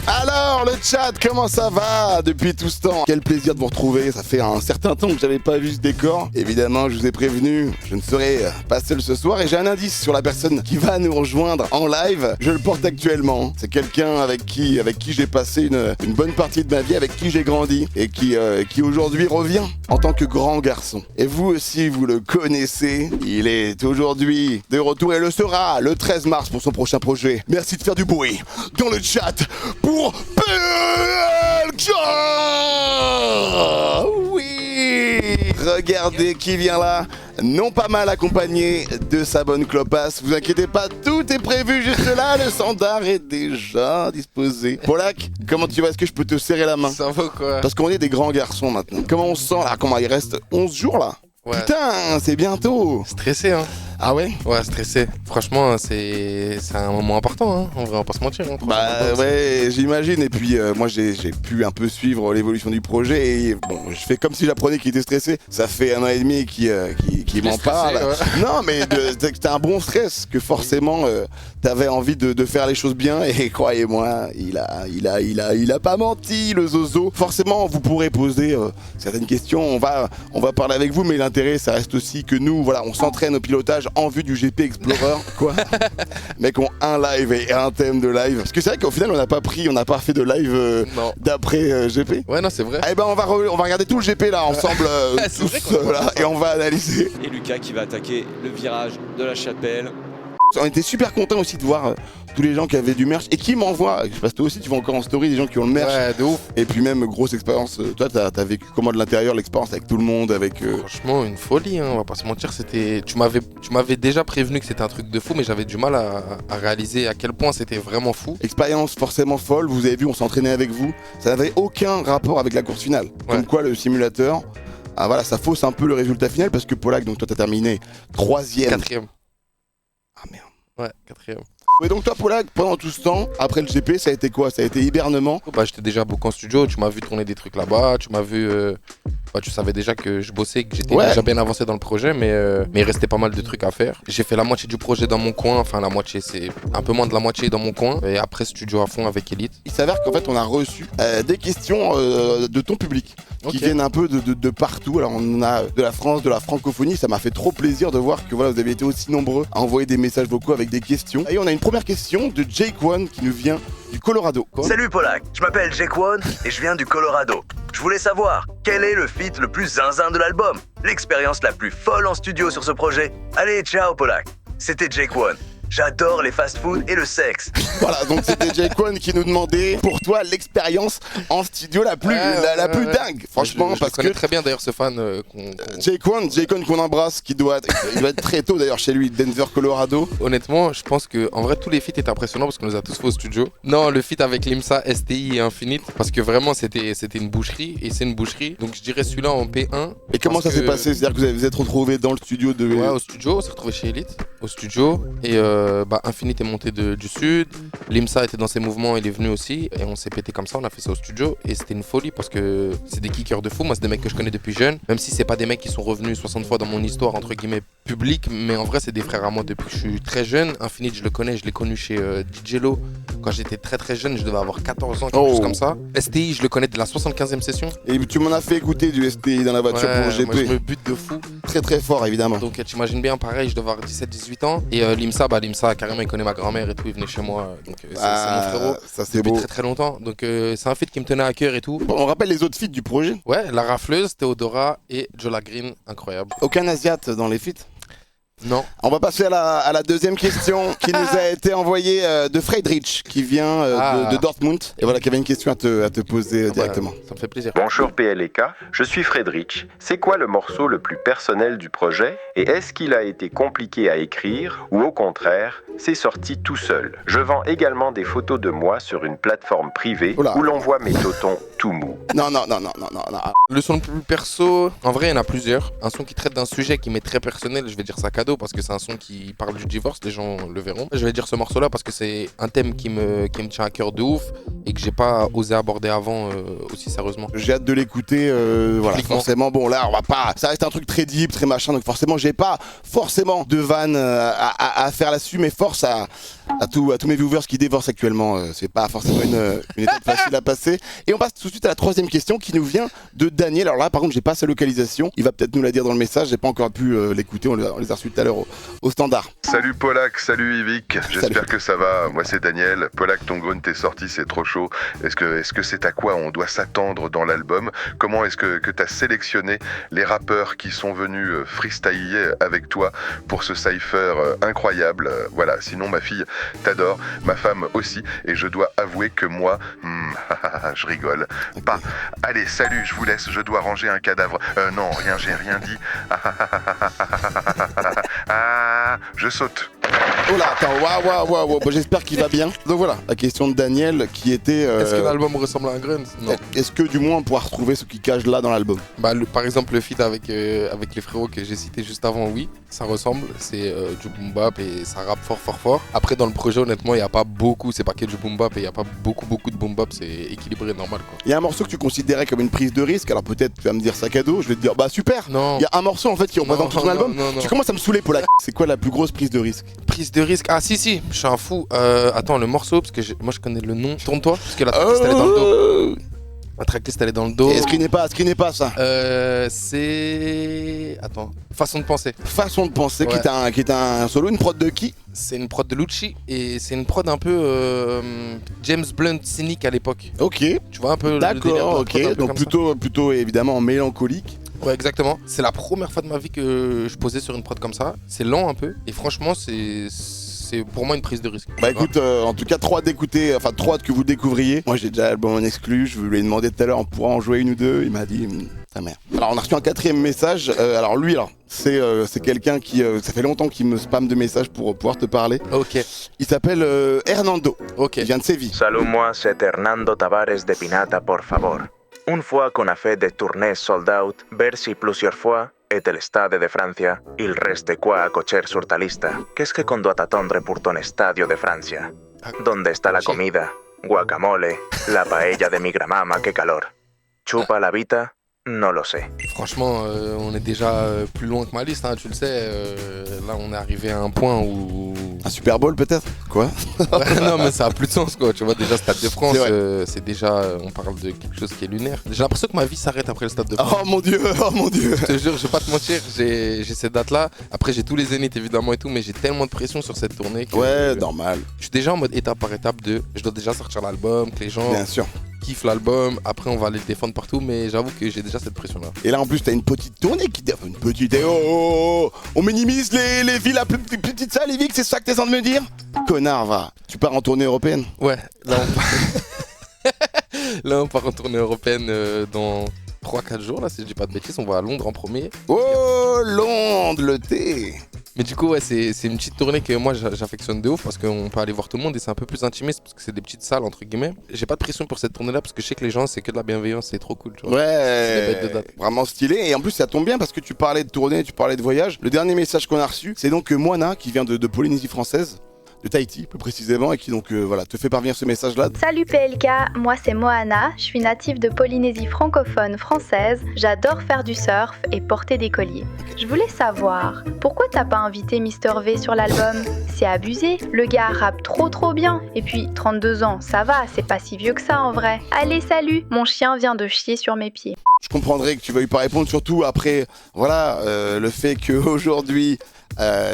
Alors, le chat, comment ça va depuis tout ce temps? Quel plaisir de vous retrouver, ça fait un certain temps que j'avais pas vu ce décor. Évidemment, je vous ai prévenu, je ne serai pas seul ce soir et j'ai un indice sur la personne qui va nous rejoindre en live. Je le porte actuellement. C'est quelqu'un avec qui j'ai passé une bonne partie de ma vie, avec qui j'ai grandi et qui aujourd'hui revient en tant que grand garçon. Et vous aussi, vous le connaissez. Il est aujourd'hui de retour et le sera le 13 mars pour son prochain projet. Merci de faire du bruit dans le chat pour PLK. Oui, regardez qui vient là. Non pas mal accompagné de sa bonne clopasse. Vous inquiétez pas, tout est prévu juste là. Le standard est déjà disposé. Polak, comment tu vas? Est-ce que je peux te serrer la main? Ça va quoi? Parce qu'on est des grands garçons maintenant. Comment on se sent là? Comment il reste 11 jours là? Ouais. Putain, c'est bientôt. Stressé hein. Ah ouais? Ouais, stressé. Franchement, c'est un moment important hein. On va pas se mentir hein. Bah ouais, j'imagine. Et puis moi j'ai pu un peu suivre l'évolution du projet et bon, je fais comme si j'apprenais qu'il était stressé. Ça fait 1 an et demi qu'il m'en parle. Ouais. Non mais c'était un bon stress que forcément t'avais envie de faire les choses bien et croyez-moi, il a pas menti le zozo. Forcément, vous pourrez poser certaines questions. On va parler avec vous, mais l'intérêt ça reste aussi que nous, voilà, on s'entraîne au pilotage en vue du GP Explorer, quoi. Mec, ont un live et un thème de live. Parce que c'est vrai qu'au final, on n'a pas fait de live d'après GP. Ouais, non, c'est vrai. Eh ben, on va regarder tout le GP là ensemble, tous, là, et on va analyser. Et Lucas qui va attaquer le virage de la Chapelle. On était super contents aussi de voir tous les gens qui avaient du merch et qui m'envoient, je sais pas si toi aussi tu vois encore en story des gens qui ont le merch. Ouais, de ouf. Et puis même grosse expérience, toi t'as vécu comment de l'intérieur l'expérience avec tout le monde, avec... Franchement, une folie hein, on va pas se mentir, c'était... Tu m'avais déjà prévenu que c'était un truc de fou, mais j'avais du mal à réaliser à quel point c'était vraiment fou. Expérience forcément folle, vous avez vu, on s'entraînait avec vous, ça n'avait aucun rapport avec la course finale. Ouais. Comme quoi le simulateur, ah voilà, ça fausse un peu le résultat final parce que Polak, donc toi t'as terminé 3ème. 4ème. Ah merde. Ouais, 4ème. Et donc toi Polak, pendant tout ce temps, après le GP, ça a été quoi? Ça a été hibernement? Bah, j'étais déjà beaucoup en studio, tu m'as vu tourner des trucs là-bas, tu m'as vu... Bah, tu savais déjà que je bossais, que j'étais déjà bien avancé dans le projet, mais il restait pas mal de trucs à faire. J'ai fait la moitié du projet dans mon coin, enfin la moitié, c'est un peu moins de la moitié dans mon coin, et après studio à fond avec Elite. Il s'avère qu'en fait on a reçu des questions de ton public qui viennent un peu de partout. Alors on a de la France, de la francophonie, ça m'a fait trop plaisir de voir que voilà, vous avez été aussi nombreux à envoyer des messages vocaux avec des questions. Et on a une première question de Jake One qui nous vient du Colorado. Quoi? Salut Polak, je m'appelle Jake One et je viens du Colorado. Je voulais savoir, quel est le feat le plus zinzin de l'album? L'expérience la plus folle en studio sur ce projet? Allez, ciao Polak. C'était Jake One. J'adore les fast-food et le sexe. Voilà, donc c'était Jake One qui nous demandait pour toi l'expérience en studio la plus dingue. Franchement, je parce connais que très bien d'ailleurs ce fan Jake One qu'on embrasse, il doit être très tôt d'ailleurs chez lui, Denver, Colorado. Honnêtement, je pense que en vrai tous les feats étaient impressionnants parce qu'on les a tous fait au studio. Non, le feat avec Limsa, STI et Infinite, parce que vraiment c'était une boucherie et c'est une boucherie. Donc je dirais celui-là en P1. Et comment ça s'est passé? C'est-à-dire que vous êtes retrouvés dans le studio de... Ouais, au studio, on s'est retrouvés chez Elite, au studio, et Infinite est monté du sud, Limsa était dans ses mouvements, il est venu aussi, et on s'est pété comme ça, on a fait ça au studio, et c'était une folie parce que c'est des kickers de fou. Moi c'est des mecs que je connais depuis jeune, même si c'est pas des mecs qui sont revenus 60 fois dans mon histoire entre guillemets publique, mais en vrai c'est des frères à moi depuis que je suis très jeune. Infinite je le connais, je l'ai connu chez DJ Lo quand j'étais très très jeune, je devais avoir 14 ans, quelque chose comme ça. STI je le connais de la 75e session. Et tu m'en as fait écouter du STI dans la voiture pour GP. Moi je me bute de fou. Très très fort évidemment. Donc t'imagines bien pareil, je devais avoir 17-18 ans, et Limsa carrément il connaît ma grand-mère et tout, il venait chez moi, donc c'est mon frérot. Ça c'est depuis beau. très très longtemps, donc c'est un feat qui me tenait à cœur et tout. Bon, on rappelle les autres feats du projet. Ouais, La Rafleuse, Théodora et Jola Green, incroyable. Aucun asiate dans les feats? Non. On va passer à la deuxième question qui nous a été envoyée de Friedrich qui vient de Dortmund. Et voilà, qui avait une question à te poser directement. Ça me fait plaisir. Bonjour PLK, je suis Friedrich. C'est quoi le morceau le plus personnel du projet? Et est-ce qu'il a été compliqué à écrire ou au contraire, c'est sorti tout seul? Je vends également des photos de moi sur une plateforme privée où l'on voit mes totons tout mous. Non. Le son le plus perso, en vrai il y en a plusieurs. Un son qui traite d'un sujet qui m'est très personnel, je vais dire ça cadeau. cadeau parce que c'est un son qui parle du divorce, les gens le verront. Je vais dire ce morceau-là parce que c'est un thème qui me tient à cœur de ouf et que j'ai pas osé aborder avant aussi sérieusement. J'ai hâte de l'écouter, voilà, forcément, bon là on va pas, ça reste un truc très deep, très machin, donc forcément j'ai pas forcément de vanne à faire là-dessus, mais force à tous mes viewers qui divorcent actuellement, c'est pas forcément une étape facile à passer. Et on passe tout de suite à la troisième question qui nous vient de Daniel. Alors là par contre j'ai pas sa localisation, il va peut-être nous la dire dans le message, j'ai pas encore pu l'écouter, on les a reçus tout à l'heure au standard. Salut Polak, salut Yvick, j'espère que ça va, moi c'est Daniel. Polak, ton grown t'es sorti, c'est trop chaud. Est-ce que c'est à quoi on doit s'attendre dans l'album? Comment est-ce que t'as sélectionné les rappeurs qui sont venus freestyler avec toi pour ce cypher incroyable? Voilà, sinon ma fille t'adore, ma femme aussi, et je dois avouer que moi, je rigole. Pas. Allez, salut, je vous laisse, je dois ranger un cadavre. Non, rien, j'ai rien dit. Je saute. Oh là, attends, waouh, bon, j'espère qu'il va bien. Donc voilà, la question de Daniel qui était... Est-ce que l'album ressemble à un Grunt? Non. Est-ce que du moins on pourra retrouver ce qui cache là dans l'album? Par exemple le feat avec les frérots que j'ai cité juste avant, oui, ça ressemble, c'est du boom bap et ça rappe fort. Après dans le projet honnêtement il n'y a pas beaucoup, c'est pas que du boom bap et il n'y a pas beaucoup de boom bap, c'est équilibré normal quoi. Il y a un morceau que tu considérais comme une prise de risque, alors peut-être tu vas me dire sac à dos, je vais te dire bah super. Non. Il y a un morceau en fait qui représente tout ton album. Non. Tu commences à me saouler Polak. C'est quoi la plus grosse prise de risque? Prise de risque, ah si, je suis un fou. Attends, le morceau, parce que moi je connais le nom. Tourne-toi, parce que la tracklist elle est dans le dos. La tracklist elle est dans le dos. Et ce qui n'est pas ça. C'est... Attends, Façon de penser. Façon de penser, Ouais. qui est un solo, une prod de qui? C'est une prod de Lucci et c'est une prod un peu James Blunt cynique à l'époque. Ok. Tu vois un peu le délire de la D'accord, prod, un ok. peu Donc comme ça. plutôt évidemment mélancolique. Ouais, exactement. C'est la première fois de ma vie que je posais sur une prod comme ça. C'est lent un peu et franchement c'est pour moi une prise de risque. Bah écoute, en tout cas, trop hâte que vous découvriez. Moi j'ai déjà l'album en exclu, je lui ai demandé tout à l'heure, on pourra en jouer une ou deux. Il m'a dit, ta mère. Alors on a reçu un quatrième message. Alors lui, c'est quelqu'un qui, ça fait longtemps qu'il me spamme de messages pour pouvoir te parler. Ok. Il s'appelle Hernando. Ok. Il vient de Séville. Salut-moi, c'est Hernando Tavares de Pinata, por favor. Une fois qu'on a fait des tournées sold out, versi plusieurs fois, et el Stade de Francia, il reste quoi à cocher sur ta lista? Qu'est-ce que qu'on doit attendre pour ton Estadio de Francia? ¿Dónde está la comida? Guacamole, la paella de mi gramama, qué calor. ¿Chupa la vita? No lo sé. Franchement, on est déjà plus loin que ma liste, hein, tu le sais. Là, on est arrivé à un point où... Un Super Bowl peut-être? Quoi? Ouais, non, mais ça a plus de sens, quoi. Tu vois, déjà, Stade de France, C'est c'est déjà... on parle de quelque chose qui est lunaire. J'ai l'impression que ma vie s'arrête après le Stade de France. Oh mon dieu. Je te jure, je vais pas te mentir, j'ai cette date-là. Après, j'ai tous les zéniths, évidemment, et tout, mais j'ai tellement de pression sur cette tournée que... Ouais, normal. Je suis déjà en mode étape par étape de... Je dois déjà sortir l'album, que les gens Bien sûr. kiffent l'album. Après, on va aller le défendre partout, mais j'avoue que j'ai déjà cette pression-là. Et là en plus t'as une petite tournée qui... Une petite... On minimise les villes à plus petites salles, Yvick, c'est ça que t'es en train de me dire? Connard, va. Tu pars en tournée européenne? Ouais, là, on part en tournée européenne dans 3-4 jours, là, si je dis pas de bêtises. On va à Londres en premier. Oh, Londres, le thé. Mais du coup, ouais, c'est une petite tournée que moi j'affectionne de ouf parce qu'on peut aller voir tout le monde et c'est un peu plus intimiste parce que c'est des petites salles entre guillemets. J'ai pas de pression pour cette tournée-là parce que je sais que les gens c'est que de la bienveillance, c'est trop cool, tu vois. C'est des bêtes de Ouais, date. vraiment stylé. Et en plus, ça tombe bien parce que tu parlais de tournée, tu parlais de voyage. Le dernier message qu'on a reçu, c'est donc Moana qui vient de Polynésie française, de Tahiti plus précisément, et qui donc te fait parvenir ce message-là. Salut PLK, moi c'est Moana, je suis native de Polynésie francophone française, j'adore faire du surf et porter des colliers. Je voulais savoir, pourquoi t'as pas invité Mister V sur l'album? C'est abusé, le gars rappe trop bien, et puis 32 ans, ça va, c'est pas si vieux que ça en vrai. Allez salut, mon chien vient de chier sur mes pieds. Je comprendrais que tu veuilles pas répondre, surtout après le fait qu'aujourd'hui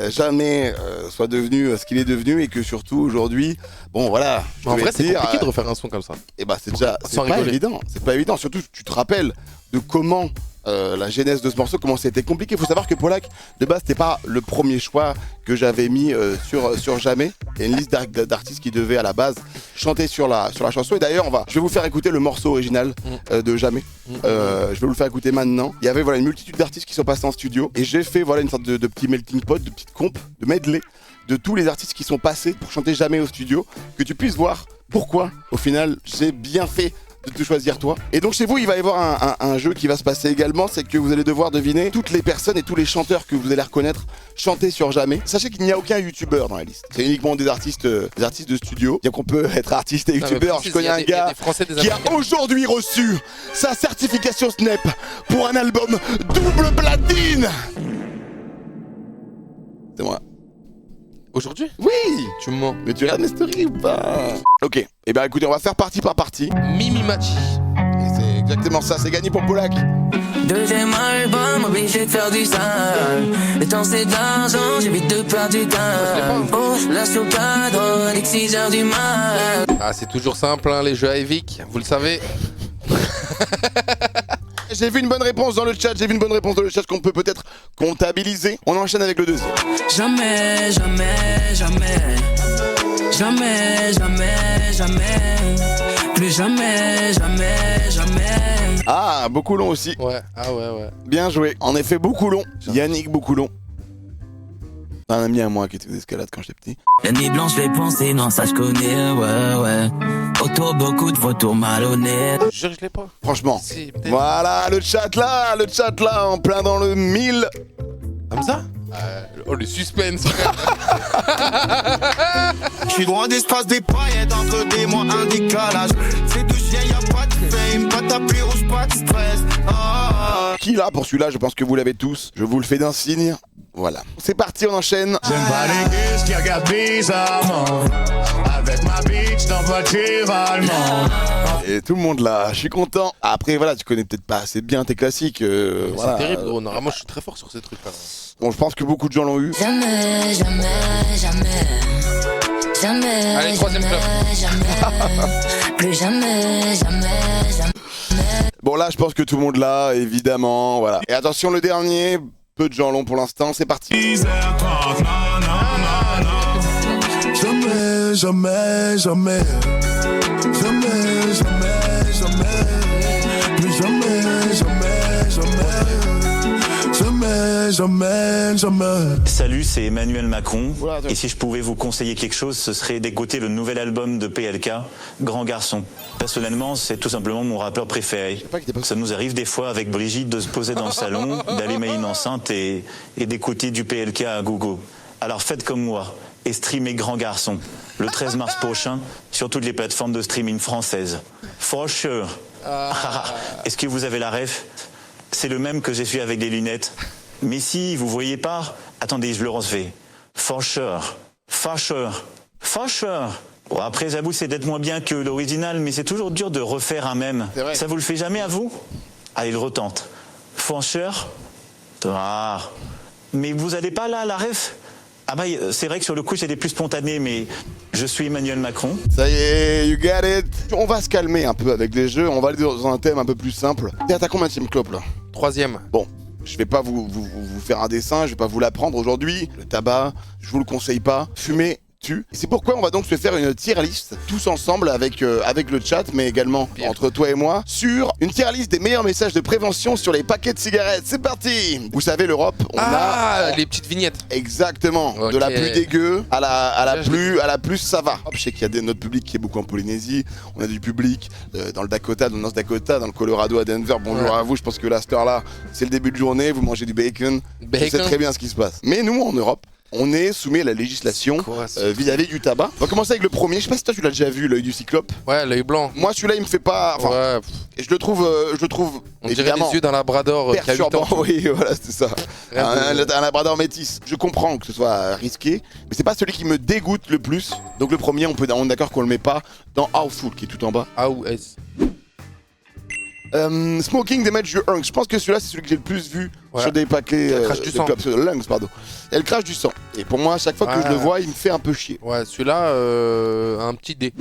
jamais soit devenu ce qu'il est devenu, et que surtout aujourd'hui, bon voilà, je En vais vrai, te c'est dire, compliqué de refaire un son comme ça. et bah c'est déjà Sans pas rigoler. évident, c'est pas évident. Surtout tu te rappelles de comment la genèse de ce morceau, comment c'était compliqué. Il faut savoir que Polak, de base, c'était pas le premier choix que j'avais mis sur Jamais. Il y a une liste d'artistes qui devaient à la base chanter sur la chanson. Et d'ailleurs, je vais vous faire écouter le morceau original de Jamais. Je vais vous le faire écouter maintenant. Il y avait une multitude d'artistes qui sont passés en studio, et j'ai fait une sorte de petit melting pot, de petite comp, de medley de tous les artistes qui sont passés pour chanter Jamais au studio, que tu puisses voir pourquoi au final j'ai bien fait de te choisir toi. Et donc chez vous, il va y avoir un jeu qui va se passer également, c'est que vous allez devoir deviner toutes les personnes et tous les chanteurs que vous allez reconnaître chanter sur Jamais. Sachez qu'il n'y a aucun youtubeur dans la liste. C'est uniquement des artistes de studio. Bien qu'on peut être artiste et youtubeur, je connais un gars qui a aujourd'hui reçu sa certification Snap pour un album double platine. C'est moi. Aujourd'hui? Oui. Tu me mens. Mais tu regardes mes stories ou pas? Ok, et bien écoutez, on va faire partie par partie. Mimi Machi. Et c'est exactement ça, c'est gagné pour Polak. Deuxième album, obligé de faire du sale. Le temps c'est de l'argent, j'évite de perdre du temps. Oh, là sur cadre, dès que 6h du mat. Ah, c'est toujours simple, hein, les jeux à Evic, vous le savez. J'ai vu une bonne réponse dans le chat, qu'on peut peut-être comptabiliser. On enchaîne avec le deuxième. Jamais, jamais, jamais. Jamais, jamais, jamais. Plus jamais, jamais, jamais. Ah, Boucoulon aussi. Ouais, ah ouais. Bien joué. En effet, Boucoulon. Yannick Boucoulon. Un ami à moi qui était aux escalades quand j'étais petit. La nuit blanche, les pensées, non, ça je connais, ouais. Autour, beaucoup de photos malhonnêtes. Je l'ai pas. Franchement. Si, Voilà, le chat là, en plein dans le 1000. Comme ça? Oh, le suspense. Je suis loin d'espace des paillettes entre des mois, un décalage. C'est de chien, y'a pas de fame, pas de tapis rouge, pas de stress. Qui là pour celui-là, je pense que vous l'avez tous. Je vous le fais d'un signe. Voilà. C'est parti, on enchaîne. J'aime pas les guiches qui regardent bizarrement. Avec ma bitch dans votre rivalement. Et tout le monde là, je suis content. Après voilà, tu connais peut-être pas assez bien tes classiques. C'est terrible, gros. Normalement, je suis très fort sur ces trucs-là. Bon, je pense que beaucoup de gens l'ont eu. Jamais, jamais, jamais. Jamais. Allez, troisième club. Jamais. Plus jamais, jamais, jamais. Bon là, je pense que tout le monde l'a, évidemment. Voilà. Et attention, le dernier. Peu de gens l'ont pour l'instant, c'est parti. 10h30, jamais, jamais, jamais. Jamais, jamais, jamais. Plus jamais, jamais, jamais. Jamais, jamais, jamais. Salut, c'est Emmanuel Macron. Voilà, Et si je pouvais vous conseiller quelque chose, ce serait d'écouter le nouvel album de PLK, Grand Garçon. Personnellement, c'est tout simplement mon rappeur préféré. Ça nous arrive des fois avec Brigitte de se poser dans le salon, d'allumer une enceinte et d'écouter du PLK à gogo. Alors faites comme moi et streamez Grand Garçon le 13 mars prochain sur toutes les plateformes de streaming françaises. For sure. Est-ce que vous avez la ref? C'est le même que j'ai fait avec des lunettes. Mais si vous voyez pas, attendez, je le refais. For sure. For sure. For sure. Bon, après, j'avoue, c'est d'être moins bien que l'original, mais c'est toujours dur de refaire un même. Ça vous le fait jamais à vous? Allez, le retente. For sure. Ah. Mais vous avez pas là la ref? Ah bah, c'est vrai que sur le coup, j'étais plus spontané, mais je suis Emmanuel Macron. Ça y est, you got it. On va se calmer un peu avec les jeux, on va aller dans un thème un peu plus simple. T'es à ta combienième clope là? Troisième. Bon, je vais pas vous faire un dessin, je vais pas vous l'apprendre aujourd'hui. Le tabac, je vous le conseille pas. Fumer tue. C'est pourquoi on va donc se faire une tier list tous ensemble avec le chat, mais également entre toi et moi, sur une tier list des meilleurs messages de prévention sur les paquets de cigarettes. C'est parti. Vous savez, l'Europe, on a les petites vignettes. exactement de la plus dégueu à la plus ça va. Hop, je sais qu'il y a notre public qui est beaucoup en Polynésie. On a du public dans le Dakota, dans le North Dakota, dans le Colorado, à Denver. Bonjour à vous. Je pense que là, à cette heure-là, c'est le début de journée. Vous mangez du bacon. Je sais très bien ce qui se passe. Mais nous, en Europe, on est soumis à la législation vis-à-vis du tabac. On va commencer avec le premier. Je sais pas si toi tu l'as déjà vu, l'œil du cyclope. Ouais, l'œil blanc. Moi celui-là il me fait pas. Enfin, ouais. Je le trouve. On dirait les yeux d'un labrador qui a 8 ans. Oui, voilà, c'est ça. Un labrador métis. Je comprends que ce soit risqué, mais c'est pas celui qui me dégoûte le plus. Donc le premier, on est d'accord qu'on le met pas dans How Full, qui est tout en bas. How S. Smoking damage your lungs. Je pense que celui-là c'est celui que j'ai le plus vu sur des paquets de lungs, pardon. Elle crache du sang. Et pour moi, à chaque fois que je le vois, il me fait un peu chier. Ouais, celui-là, un petit dé.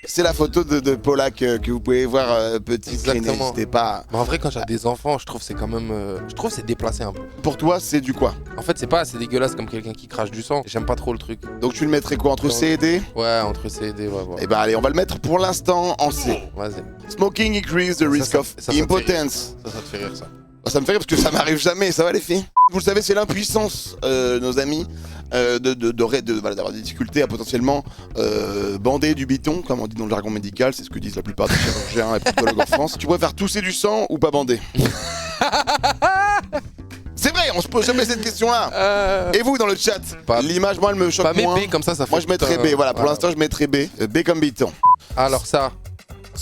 C'est la photo de Polak que vous pouvez voir petit. N'hésitez pas. Mais en vrai, quand j'ai des enfants, je trouve c'est quand même, je trouve c'est déplacé un peu. Pour toi, c'est du quoi? En fait, c'est pas assez dégueulasse comme quelqu'un qui crache du sang. J'aime pas trop le truc. Donc tu le mettrais quoi, entre C et D? Ouais, entre C et D, ouais. Et bah allez, on va le mettre pour l'instant en C. Vas-y. Smoking increase the risk of impotence. Ça te fait rire ça. Ça me fait rire parce que ça m'arrive jamais, ça va les filles? Vous le savez, c'est l'impuissance, nos amis, d'avoir des difficultés à potentiellement bander du biton, comme on dit dans le jargon médical, c'est ce que disent la plupart des chirurgiens et psychologues en France. Tu préfères tousser du sang ou pas bander? C'est vrai, on se pose jamais cette question-là. Et vous dans le chat, l'image, moi, elle me choque pas moins. B comme ça fait. Moi, je mettrais B. Voilà, pour l'instant, je mettrais B. B comme biton. Alors ça,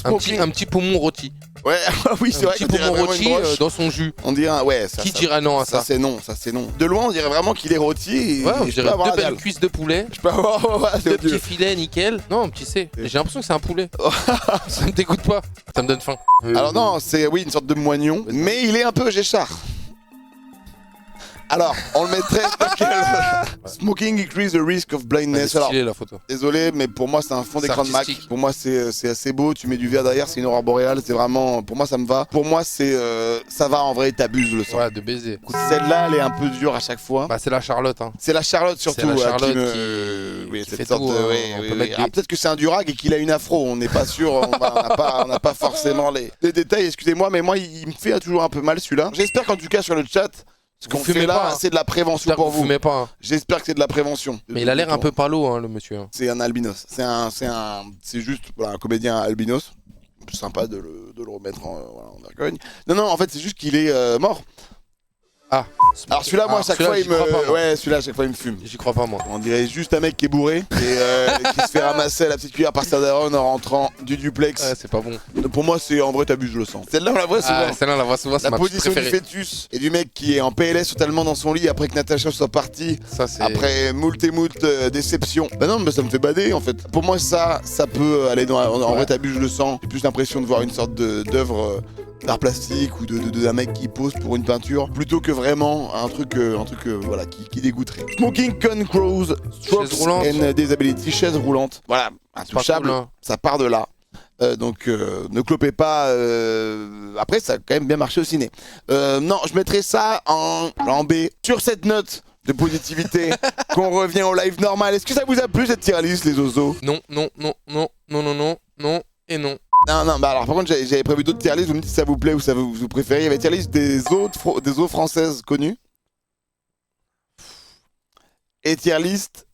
un petit poumon rôti. Ouais, oui, c'est vrai. Un petit poumon rôti dans son jus. On dirait, ouais, ça. Qui dirait non à ça? Ça, c'est non, ça, c'est non. De loin, on dirait vraiment qu'il est rôti. Ouais, je dirais 2 belles cuisses de poulet. Je peux avoir 2 petits filets, nickel. Non, un petit C. J'ai l'impression que c'est un poulet. Ça me dégoûte pas. Ça me donne faim. Alors non, c'est une sorte de moignon, mais il est un peu Géchard. Alors, on le mettrait. Smoking increase the risk of blindness. C'est stylé, la photo. Désolé, mais pour moi, c'est un fond d'écran de Mac. artistique. Pour moi, c'est assez beau. Tu mets du verre derrière, c'est une aurore boréale. C'est vraiment. Pour moi, ça me va. Pour moi, c'est. Ça va en vrai, t'abuses le sang. Ouais, de baiser. Celle-là, elle est un peu dure à chaque fois. Bah, c'est la Charlotte. Hein. C'est la Charlotte surtout. C'est la Charlotte Oui, qui cette fait sorte tout, de. on peut mettre Ah, peut-être que c'est un durag et qu'il a une afro. On n'est pas sûr. On n'a pas forcément les détails. Excusez-moi, mais moi, il me fait toujours un peu mal celui-là. J'espère qu'en tout cas, sur le chat. Ce qu'on fait là, c'est de la prévention pour vous. Fumez pas. Hein. J'espère que c'est de la prévention. Mais il a l'air un peu palo, hein, le monsieur. C'est un albinos. C'est juste un comédien albinos. C'est sympa de le remettre en vergogne. Non, en fait, c'est juste qu'il est mort. Ah. Alors celui-là, moi, à chaque fois, il me. Ouais, celui-là, à chaque fois, il me fume. J'y crois pas, moi. On dirait juste un mec qui est bourré et qui se fait ramasser à la petite cuillère par sa daronne en rentrant du duplex. Ouais, c'est pas bon. Pour moi, c'est en vrai, t'abuses le sang. Celle-là, on la voit souvent. Celle-là, on la voit souvent. La position du fœtus et du mec qui est en PLS totalement dans son lit après que Natacha soit partie. Ça, c'est. Après moult et moult déceptions. Bah non, mais ça me fait bader en fait. Pour moi, ça peut aller dans. En vrai, t'abuses le sang. J'ai plus l'impression de voir une sorte d'œuvre d'art plastique ou d'un mec qui pose pour une peinture plutôt que vraiment un truc voilà qui dégoûterait. Smoking Con Crows, Strokes and Disability, chaise roulante. Voilà, intouchable, cool, hein. Ça part de là. Donc ne clopez pas. Après, ça a quand même bien marché au ciné. Non, je mettrais ça en B. Sur cette note de positivité, qu'on revient au live normal. Est-ce que ça vous a plu cette tier list, les oiseaux? Non et non. Non, bah alors par contre j'avais prévu d'autres tier lists, vous me dites si ça vous plaît ou ça vous préférez. Il y avait tier list des eaux françaises connues. Et tier list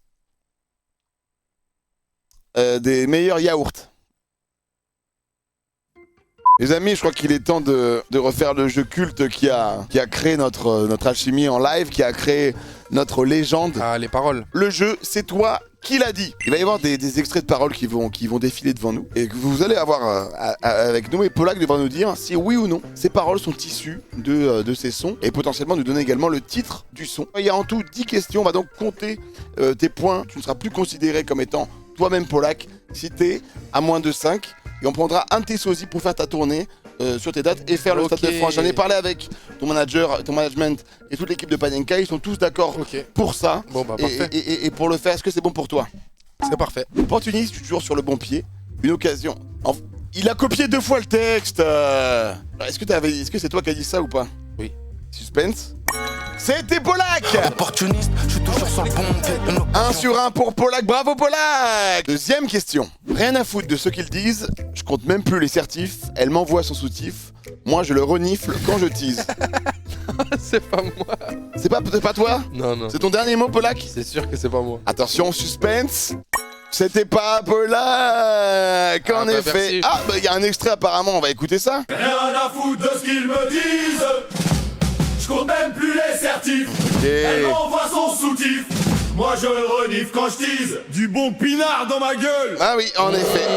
des meilleurs yaourts. Les amis, je crois qu'il est temps de refaire le jeu culte qui a créé notre alchimie en live, qui a créé notre légende. Ah, les paroles. Le jeu, c'est toi qui l'a dit. Il va y avoir des extraits de paroles qui vont défiler devant nous et que vous allez avoir avec nous. Et Polak devra nous dire si oui ou non ces paroles sont issues de ces sons et potentiellement nous donner également le titre du son. Il y a en tout 10 questions. On va donc compter tes points. Tu ne seras plus considéré comme étant toi-même Polak si t'es à moins de 5. Et on prendra un de tes sosies pour faire ta tournée sur tes dates et faire le Stade de France. J'en ai parlé avec ton manager, ton management et toute l'équipe de Panenka. Ils sont tous d'accord pour ça. Bon, bah, parfait. Et pour le faire, est-ce que c'est bon pour toi? C'est parfait. Opportuniste, tu es toujours sur le bon pied. Une occasion. Il a copié 2 fois le texte. Est-ce que c'est toi qui as dit ça ou pas? Oui. Suspense. C'était Polak. Opportuniste, je suis toujours sur le bon pied. 1 sur 1 pour Polak, bravo Polak. Deuxième question. Rien à foutre de ce qu'ils disent, je compte même plus les certifs, elle m'envoie son soutif, moi je le renifle quand je tease. C'est pas moi. C'est pas toi? Non. C'est ton dernier mot Polak? C'est sûr que c'est pas moi. Attention, suspense. C'était pas Polak, en effet. Merci. Ah, il y a un extrait apparemment, on va écouter ça. Rien à foutre de ce qu'ils me disent. Je compte même plus les certifs. Elle m'envoie son soutif. Moi je le renifle quand je tease. Du bon pinard dans ma gueule. Ah oui, en effet.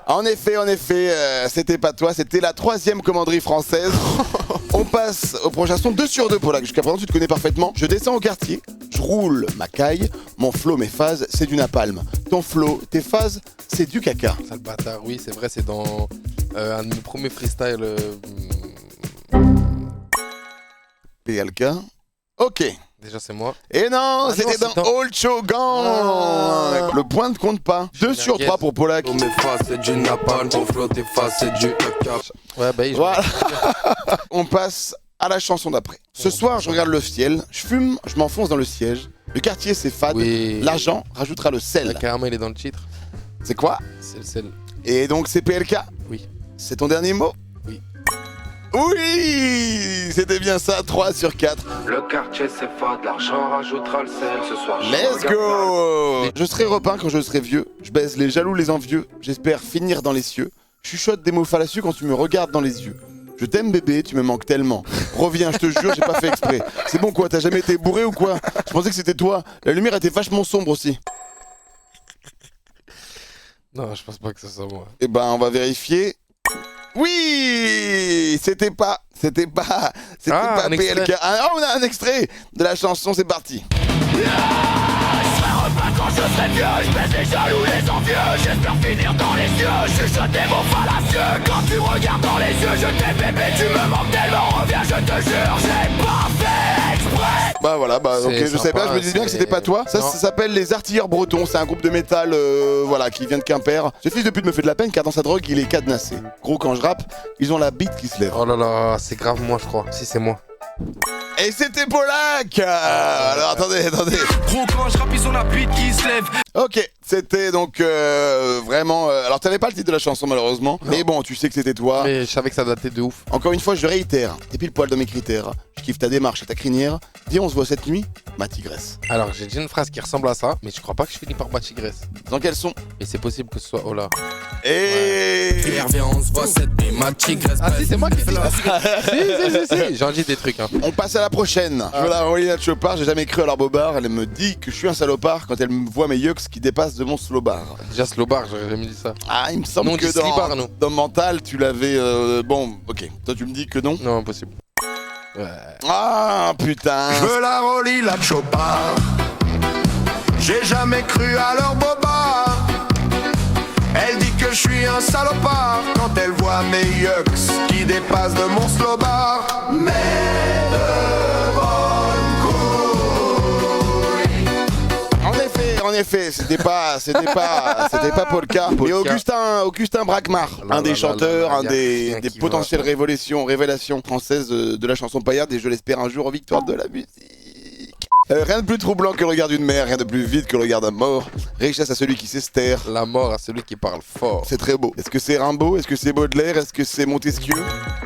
En effet, c'était pas toi, c'était la 3e commanderie française. On passe au prochain son, 2 sur 2 Polak. Jusqu'à présent, tu te connais parfaitement. Je descends au quartier, je roule ma caille. Mon flow, mes phases, c'est du napalm. Ton flow, tes phases, c'est du caca. Sale bâtard, oui, c'est vrai, c'est dans un de mes premiers freestyles. PLK. Ok. Déjà, c'est moi. Et non, c'était dans Old Shogun. Le point ne compte pas. 2 sur 3 pour Polak. Mes faces, c'est du napalm. Ton flow, tes faces, c'est du caca. Ouais, bah, voilà. On passe à la chanson d'après. Ce soir, je regarde le ciel, je fume, je m'enfonce dans le siège. Le quartier, c'est fade. Oui. L'argent rajoutera le sel. Carrément, il est dans le titre. C'est quoi? C'est le sel. Et donc, c'est PLK? Oui. C'est ton dernier mot? Oui. Oui, c'était bien ça, 3 sur 4. Le quartier c'est fort, de l'argent rajoutera le sel ce soir. Let's go. Je serai repeint quand je serai vieux. Je baise les jaloux, les envieux. J'espère finir dans les cieux. Chuchote des mots fallacieux quand tu me regardes dans les yeux. Je t'aime bébé, tu me manques tellement. Reviens, je te jure, j'ai pas fait exprès. C'est bon quoi, t'as jamais été bourré ou quoi? Je pensais que c'était toi. La lumière était vachement sombre aussi. Non, je pense pas que ce soit moi. Eh ben, on va vérifier. Oui, c'était pas PLK. Ah, on a un extrait de la chanson, c'est parti. Quand je serai vieux, je baisse les jaloux, les envieux. J'espère finir dans les cieux. Chuchote des mots fallacieux. Quand tu me regardes dans les yeux, je t'aime bébé, tu me manques tellement. Reviens, je te jure, j'ai pas fait exprès. Bah voilà, bah ok, je sais pas, je me disais bien que c'était pas toi. Ça s'appelle les Artilleurs Bretons, c'est un groupe de métal voilà, qui vient de Quimper. Ce fils de pute me fait de la peine car dans sa drogue il est cadenassé. Gros, quand je rappe, ils ont la bite qui se lève. Oh là là, c'est grave moi je crois. Si c'est moi. Et c'était Polak. Alors attendez. Gros, quand je rappe, ils ont la bite qui se lève. Ok, c'était donc vraiment... alors t'avais pas le titre de la chanson malheureusement, mais bon, tu sais que c'était toi. Mais je savais que ça datait de ouf. Encore une fois, je réitère, t'es pile poil dans mes critères. Je kiffe ta démarche et ta crinière. Viens, on se voit cette nuit, ma tigresse. Alors j'ai dit une phrase qui ressemble à ça, mais je crois pas que je finis par ma tigresse. Dans quel son? Mais c'est possible que ce soit Ola. Et... Viens, on se voit cette nuit, ma tigresse. Ah si, c'est moi qui ai dit ça. Si, j'en dis des trucs hein. On passe à la prochaine. Je veux la Rolina Chopard, j'ai jamais cru à leur bobard. Elle me dit que je suis un salopard quand elle me voit mes yucks qui dépassent de mon slowbar. Déjà slowbar, j'aurais jamais dit ça. Ah, il me semble non, que dans Mental, tu l'avais... bon, ok. Toi, tu me dis que non? Non, impossible. Ouais. Ah, putain. Je veux la Rolina Chopard. J'ai jamais cru à leur bobard. Elle dit que je suis un salopard quand elle voit mes yucks qui dépassent de mon slowbar. Mais de bonnes couilles. En effet, c'était pas Polka. Mais Augustin Braquemar, un des chanteurs, un des potentielles révélations françaises de la chanson paillarde, et je l'espère un jour aux victoires de la musique. Rien de plus troublant que le regard d'une mère, rien de plus vide que le regard d'un mort. Richesse à celui qui s'estère. La mort à celui qui parle fort. C'est très beau. Est-ce que c'est Rimbaud? Est-ce que c'est Baudelaire? Est-ce que c'est Montesquieu?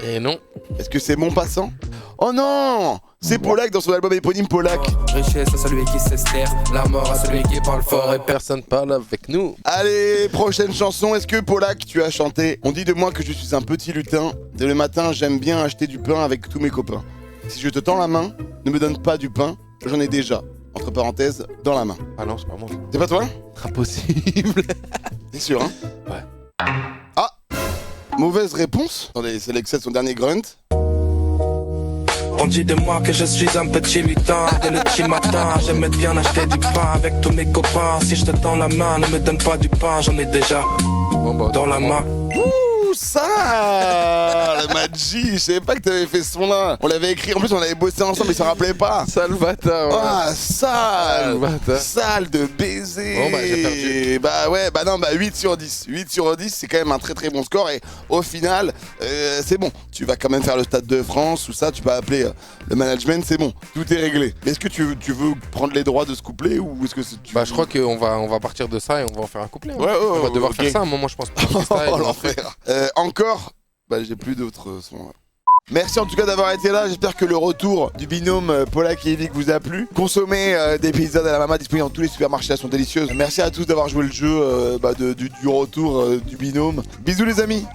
Et non. Est-ce que c'est Montpassant? Oh non! C'est Polak dans son album éponyme Polak. Richesse à celui qui s'estère, la mort à celui qui parle fort. Et personne parle avec nous. Allez, prochaine chanson. Est-ce que Polak, tu as chanté? On dit de moi que je suis un petit lutin. Dès le matin, j'aime bien acheter du pain avec tous mes copains. Si je te tends la main, ne me donne pas du pain. J'en ai déjà, entre parenthèses, dans la main. Ah non, c'est pas moi. C'est pas toi? Impossible. T'es sûr, hein? Ouais. Ah! Mauvaise réponse. Attendez, c'est l'excès de son dernier grunt. On dit de moi que je suis un petit lutin. Dès le petit matin, j'aime bien acheter du pain avec tous mes copains. Si je te tends la main, ne me donne pas du pain. J'en ai déjà dans la main. Ouh, ça! La magie, je savais pas que t'avais fait ce son-là. On l'avait écrit, en plus on avait bossé ensemble, mais il s'en rappelait pas. Sale bâtard. Ouais. Ah, sale! Bâtard. Sale de baiser. Bon, bah, j'ai perdu. Bah ouais, bah non, bah 8 sur 10. 8 sur 10, c'est quand même un très très bon score. Et au final, c'est bon. Tu vas quand même faire le Stade de France ou ça, tu peux appeler le management, c'est bon. Tout est réglé. Est-ce que tu veux prendre les droits de ce couplet ou est-ce que tu... Bah je crois qu'on va partir de ça et on va en faire un couplet. Ouais, on va devoir faire ça à un moment, je pense. Oh l'enfer. Encore? Bah j'ai plus d'autres sons. Merci en tout cas d'avoir été là, j'espère que le retour du binôme Polak et Yvick vous a plu. Consommez des pizzas à la mama disponibles dans tous les supermarchés, elles sont délicieuses. Merci à tous d'avoir joué le jeu du retour du binôme. Bisous les amis.